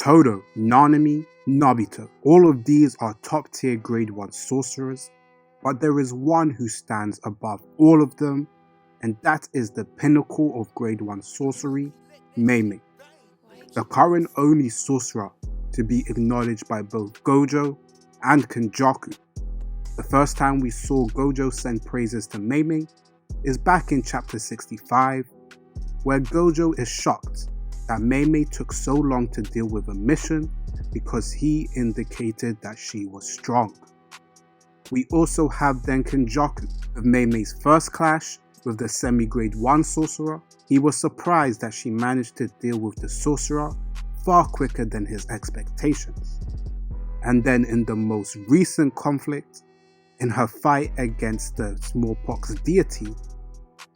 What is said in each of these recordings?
Todo, Nanami, Naobito. All of these are top tier grade 1 sorcerers, but there is one who stands above all of them, and that is the pinnacle of grade 1 sorcery, Mei Mei, the current only sorcerer to be acknowledged by both gojo and kenjaku. The first time we saw gojo send praises to Mei Mei is back in chapter 65, where gojo is shocked that Mei Mei took so long to deal with a mission because he indicated that she was strong. We also have then kenjaku, with Mei Mei's first clash with the semi-grade 1 sorcerer. He was surprised that she managed to deal with the sorcerer far quicker than his expectations. And then in the most recent conflict, in her fight against the smallpox deity,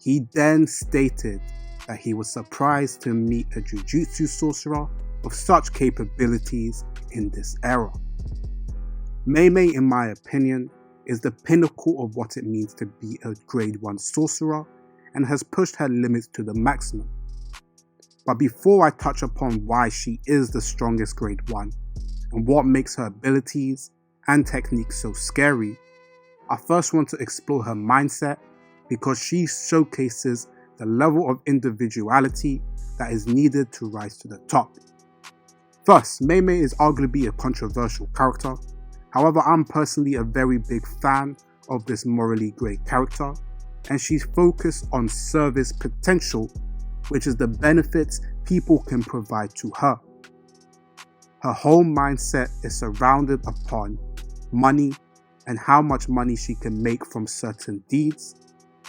he then stated that he was surprised to meet a jujutsu sorcerer of such capabilities in this era. Mei Mei, in my opinion, is the pinnacle of what it means to be a grade 1 sorcerer and has pushed her limits to the maximum. But before I touch upon why she is the strongest grade 1 and what makes her abilities and techniques so scary, I first want to explore her mindset because she showcases the level of individuality that is needed to rise to the top. First, Mei Mei is arguably a controversial character. However, I'm personally a very big fan of this morally great character, and she's focused on service potential, which is the benefits people can provide to her. Her whole mindset is surrounded upon money and how much money she can make from certain deeds,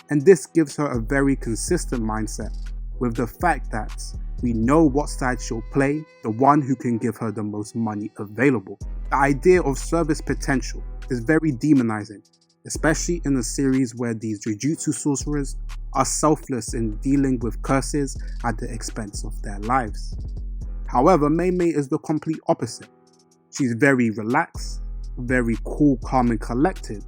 and this gives her a very consistent mindset with the fact that we know what side she'll play, the one who can give her the most money available. The idea of service potential is very demonizing, especially in a series where these jujutsu sorcerers are selfless in dealing with curses at the expense of their lives. However, Mei Mei is the complete opposite. She's very relaxed, very cool, calm and collected,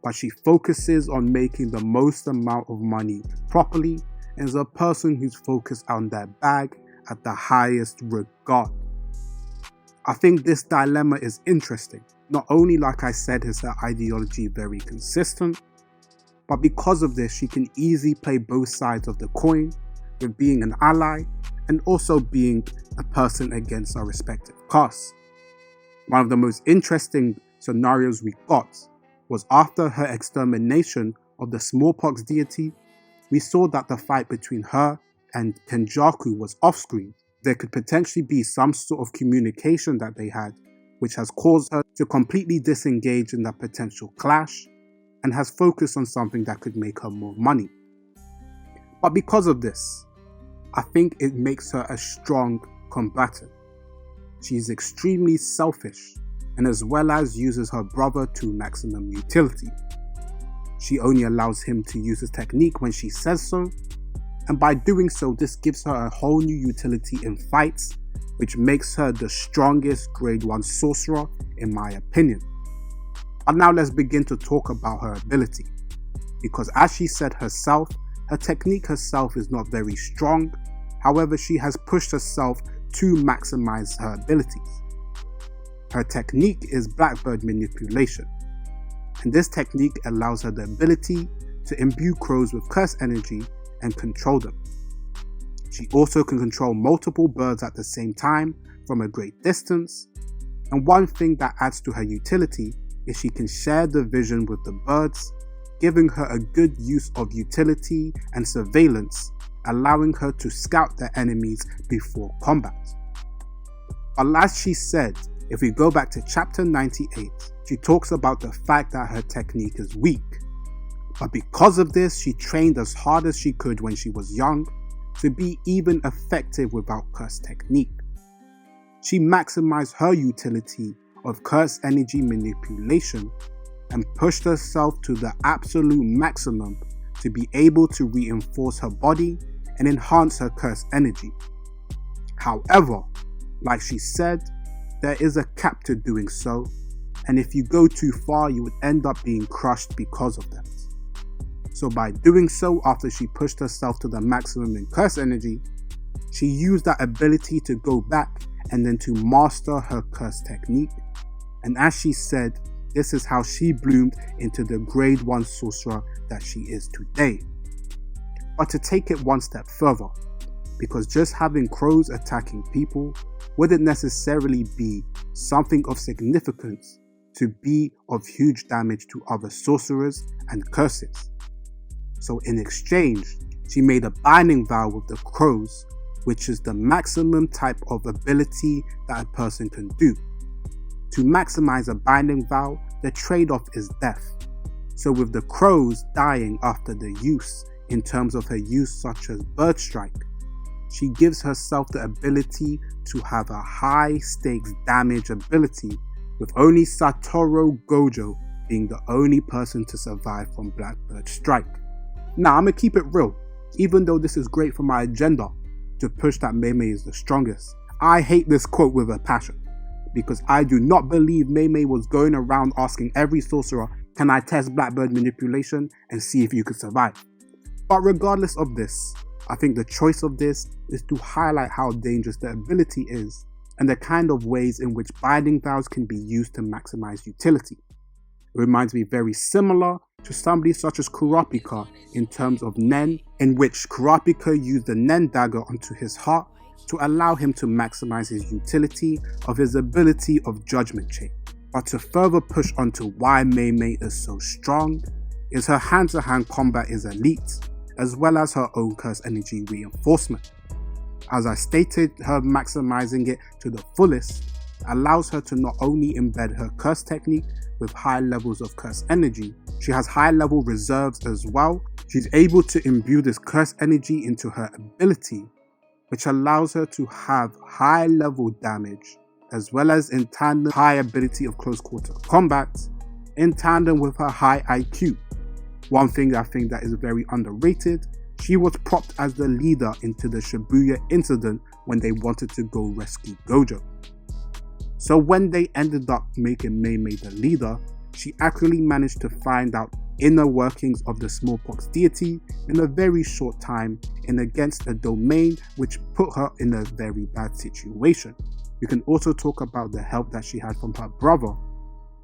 but she focuses on making the most amount of money properly and is a person who's focused on their bag at the highest regard. I think this dilemma is interesting. Not only, like I said, is her ideology very consistent, but because of this she can easily play both sides of the coin, with being an ally and also being a person against our respective castes. One of the most interesting scenarios we got was after her extermination of the smallpox deity. We saw that the fight between her and kenjaku was off-screen. There could potentially be some sort of communication that they had, which has caused her to completely disengage in that potential clash and has focused on something that could make her more money. But because of this, I think it makes her a strong combatant. She's extremely selfish and as well as uses her brother to maximum utility. She only allows him to use his technique when she says so, and by doing so this gives her a whole new utility in fights, which makes her the strongest grade 1 sorcerer in my opinion. But now let's begin to talk about her ability, because as she said herself, her technique herself is not very strong. However, she has pushed herself to maximize her abilities. Her technique is blackbird manipulation, and this technique allows her the ability to imbue crows with curse energy and control them. She also can control multiple birds at the same time from a great distance, and one thing that adds to her utility is she can share the vision with the birds, giving her a good use of utility and surveillance, allowing her to scout their enemies before combat. But as she said, if we go back to chapter 98, she talks about the fact that her technique is weak. But because of this, she trained as hard as she could when she was young to be even effective without curse technique. She maximized her utility of curse energy manipulation and pushed herself to the absolute maximum to be able to reinforce her body and enhance her curse energy. However, like she said, there is a cap to doing so, and if you go too far you would end up being crushed because of that. So by doing so, after she pushed herself to the maximum in curse energy, she used that ability to go back and then to master her curse technique. And as she said, this is how she bloomed into the grade 1 sorcerer that she is today. But to take it one step further, because just having crows attacking people wouldn't necessarily be something of significance to be of huge damage to other sorcerers and curses. So in exchange, she made a binding vow with the crows, which is the maximum type of ability that a person can do. To maximize a binding vow, the trade-off is death. So with the crows dying after the use, in terms of her use such as bird strike, she gives herself the ability to have a high stakes damage ability, with only Satoru Gojo being the only person to survive from Blackbird Strike. Now I'ma keep it real, even though this is great for my agenda to push that Mei Mei is the strongest, I hate this quote with a passion, because I do not believe Mei Mei was going around asking every sorcerer, can I test Blackbird manipulation and see if you could survive. But regardless of this, I think the choice of this is to highlight how dangerous the ability is and the kind of ways in which binding vows can be used to maximize utility. It reminds me very similar to somebody such as Kurapika in terms of Nen, in which Kurapika used the Nen dagger onto his heart to allow him to maximize his utility of his ability of Judgment Chain. But to further push onto why Mei Mei is so strong, is her hand-to-hand combat is elite, as well as her own curse energy reinforcement. As I stated, her maximizing it to the fullest allows her to not only embed her curse technique with high levels of curse energy, she has high level reserves as well. She's able to imbue this curse energy into her ability, which allows her to have high level damage, as well as in tandem high ability of close quarter combat, in tandem with her high IQ. One thing I think that is very underrated, she was propped as the leader into the Shibuya incident when they wanted to go rescue Gojo. So when they ended up making Mei Mei the leader, she actually managed to find out inner workings of the smallpox deity in a very short time and against a domain which put her in a very bad situation. We can also talk about the help that she had from her brother,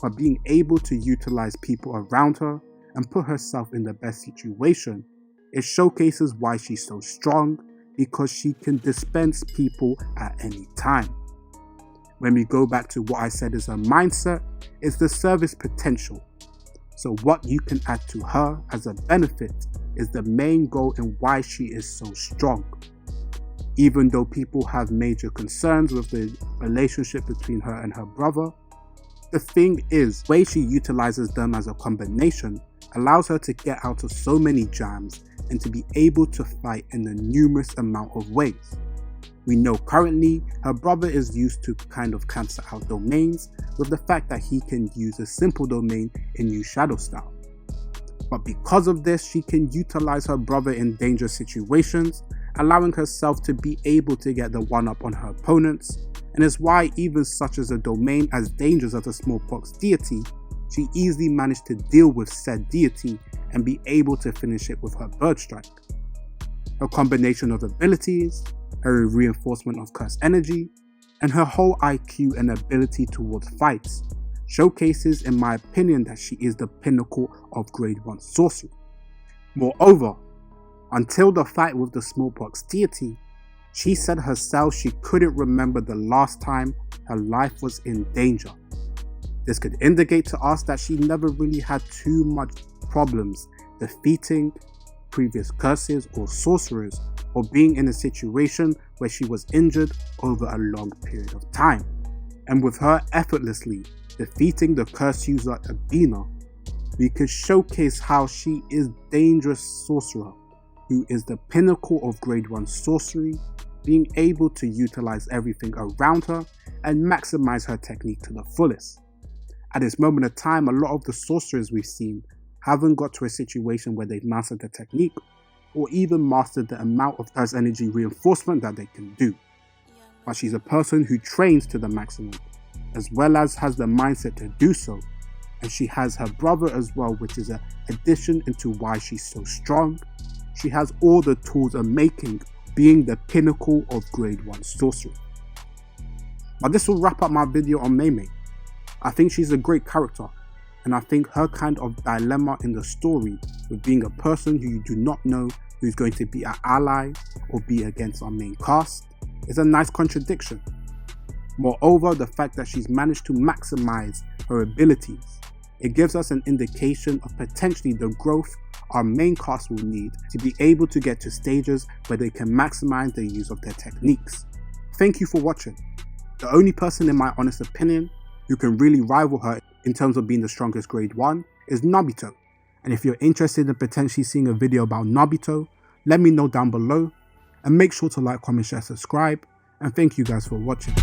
but being able to utilize people around her and put herself in the best situation, it showcases why she's so strong, because she can dispense people at any time. When we go back to what I said is her mindset, it's the service potential. So what you can add to her as a benefit is the main goal in why she is so strong. Even though people have major concerns with the relationship between her and her brother, the thing is, the way she utilizes them as a combination allows her to get out of so many jams and to be able to fight in a numerous amount of ways. We know currently her brother is used to kind of cancel out domains with the fact that he can use a simple domain and use shadow style. But because of this, she can utilize her brother in dangerous situations, allowing herself to be able to get the one up on her opponents, and is why even such as a domain as dangerous as a smallpox deity, she easily managed to deal with said deity and be able to finish it with her bird strike. Her combination of abilities, her reinforcement of curse energy, and her whole IQ and ability towards fights showcases, in my opinion, that she is the pinnacle of grade 1 sorcery. Moreover, until the fight with the smallpox deity, she said herself she couldn't remember the last time her life was in danger. This could indicate to us that she never really had too much problems defeating previous curses or sorcerers, or being in a situation where she was injured over a long period of time. And with her effortlessly defeating the curse user Ebina, we could showcase how she is dangerous sorcerer who is the pinnacle of grade 1 sorcery, being able to utilize everything around her and maximize her technique to the fullest. At this moment of time, a lot of the sorcerers we've seen haven't got to a situation where they've mastered the technique or even mastered the amount of curse energy reinforcement that they can do. But she's a person who trains to the maximum, as well as has the mindset to do so, and she has her brother as well, which is an addition into why she's so strong. She has all the tools of making being the pinnacle of grade 1 sorcery. But this will wrap up my video on Mei Mei. I think she's a great character, and I think her kind of dilemma in the story with being a person who you do not know who's going to be an ally or be against our main cast is a nice contradiction. Moreover, the fact that she's managed to maximize her abilities, it gives us an indication of potentially the growth our main cast will need to be able to get to stages where they can maximize the use of their techniques. Thank you for watching. The only person in my honest opinion who can really rival her in terms of being the strongest grade 1 is Naobito. And if you're interested in potentially seeing a video about Naobito, let me know down below, and make sure to like, comment, share, subscribe, and thank you guys for watching.